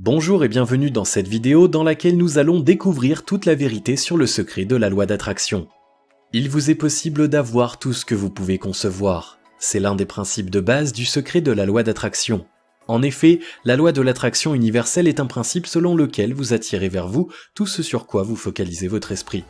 Bonjour et bienvenue dans cette vidéo dans laquelle nous allons découvrir toute la vérité sur le secret de la loi d'attraction. Il vous est possible d'avoir tout ce que vous pouvez concevoir. C'est l'un des principes de base du secret de la loi d'attraction. En effet, la loi de l'attraction universelle est un principe selon lequel vous attirez vers vous tout ce sur quoi vous focalisez votre esprit.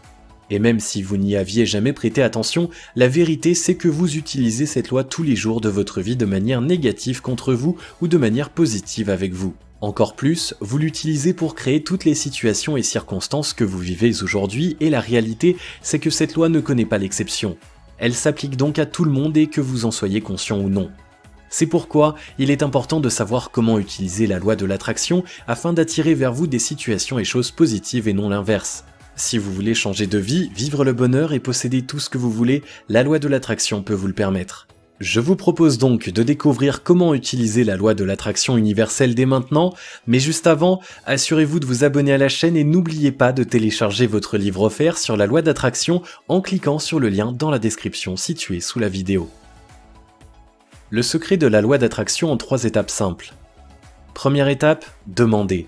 Et même si vous n'y aviez jamais prêté attention, la vérité c'est que vous utilisez cette loi tous les jours de votre vie de manière négative contre vous ou de manière positive avec vous. Encore plus, vous l'utilisez pour créer toutes les situations et circonstances que vous vivez aujourd'hui et la réalité c'est que cette loi ne connaît pas l'exception. Elle s'applique donc à tout le monde et que vous en soyez conscient ou non. C'est pourquoi il est important de savoir comment utiliser la loi de l'attraction afin d'attirer vers vous des situations et choses positives et non l'inverse. Si vous voulez changer de vie, vivre le bonheur et posséder tout ce que vous voulez, la loi de l'attraction peut vous le permettre. Je vous propose donc de découvrir comment utiliser la loi de l'attraction universelle dès maintenant, mais juste avant, assurez-vous de vous abonner à la chaîne et n'oubliez pas de télécharger votre livre offert sur la loi d'attraction en cliquant sur le lien dans la description située sous la vidéo. Le secret de la loi d'attraction en 3 étapes simples. Première étape, demander.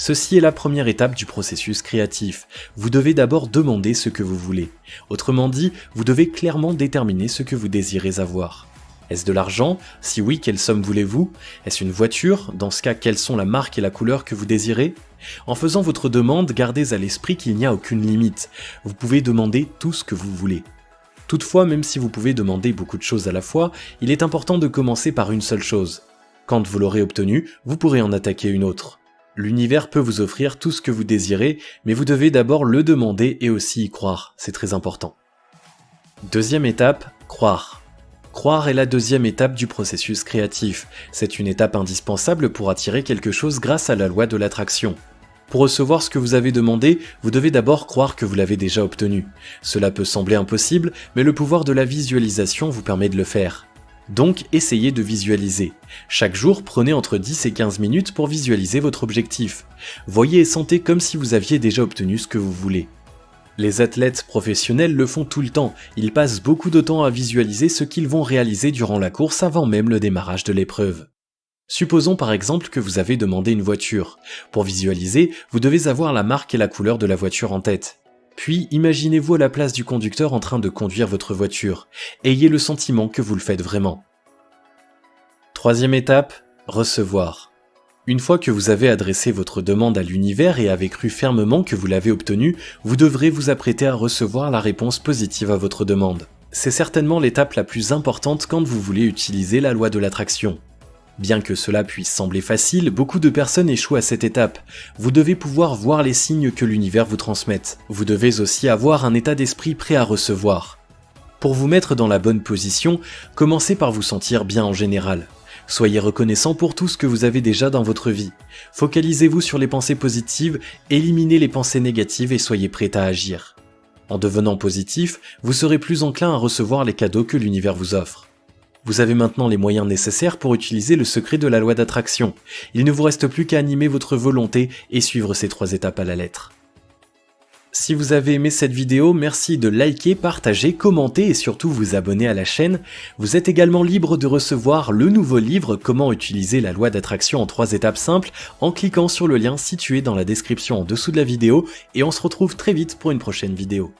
Ceci est la première étape du processus créatif. Vous devez d'abord demander ce que vous voulez. Autrement dit, vous devez clairement déterminer ce que vous désirez avoir. Est-ce de l'argent? Si oui, quelle somme voulez-vous? Est-ce une voiture? Dans ce cas, quelles sont la marque et la couleur que vous désirez? En faisant votre demande, gardez à l'esprit qu'il n'y a aucune limite. Vous pouvez demander tout ce que vous voulez. Toutefois, même si vous pouvez demander beaucoup de choses à la fois, il est important de commencer par une seule chose. Quand vous l'aurez obtenue, vous pourrez en attaquer une autre. L'univers peut vous offrir tout ce que vous désirez, mais vous devez d'abord le demander et aussi y croire, c'est très important. Deuxième étape, croire. Croire est la deuxième étape du processus créatif. C'est une étape indispensable pour attirer quelque chose grâce à la loi de l'attraction. Pour recevoir ce que vous avez demandé, vous devez d'abord croire que vous l'avez déjà obtenu. Cela peut sembler impossible, mais le pouvoir de la visualisation vous permet de le faire. Donc, essayez de visualiser. Chaque jour, prenez entre 10 et 15 minutes pour visualiser votre objectif. Voyez et sentez comme si vous aviez déjà obtenu ce que vous voulez. Les athlètes professionnels le font tout le temps. Ils passent beaucoup de temps à visualiser ce qu'ils vont réaliser durant la course avant même le démarrage de l'épreuve. Supposons par exemple que vous avez demandé une voiture. Pour visualiser, vous devez avoir la marque et la couleur de la voiture en tête. Puis, imaginez-vous à la place du conducteur en train de conduire votre voiture. Ayez le sentiment que vous le faites vraiment. Troisième étape, recevoir. Une fois que vous avez adressé votre demande à l'univers et avez cru fermement que vous l'avez obtenue, vous devrez vous apprêter à recevoir la réponse positive à votre demande. C'est certainement l'étape la plus importante quand vous voulez utiliser la loi de l'attraction. Bien que cela puisse sembler facile, beaucoup de personnes échouent à cette étape. Vous devez pouvoir voir les signes que l'univers vous transmette. Vous devez aussi avoir un état d'esprit prêt à recevoir. Pour vous mettre dans la bonne position, commencez par vous sentir bien en général. Soyez reconnaissant pour tout ce que vous avez déjà dans votre vie. Focalisez-vous sur les pensées positives, éliminez les pensées négatives et soyez prêt à agir. En devenant positif, vous serez plus enclin à recevoir les cadeaux que l'univers vous offre. Vous avez maintenant les moyens nécessaires pour utiliser le secret de la loi d'attraction. Il ne vous reste plus qu'à animer votre volonté et suivre ces 3 étapes à la lettre. Si vous avez aimé cette vidéo, merci de liker, partager, commenter et surtout vous abonner à la chaîne. Vous êtes également libre de recevoir le nouveau livre « Comment utiliser la loi d'attraction en 3 étapes simples » en cliquant sur le lien situé dans la description en dessous de la vidéo et on se retrouve très vite pour une prochaine vidéo.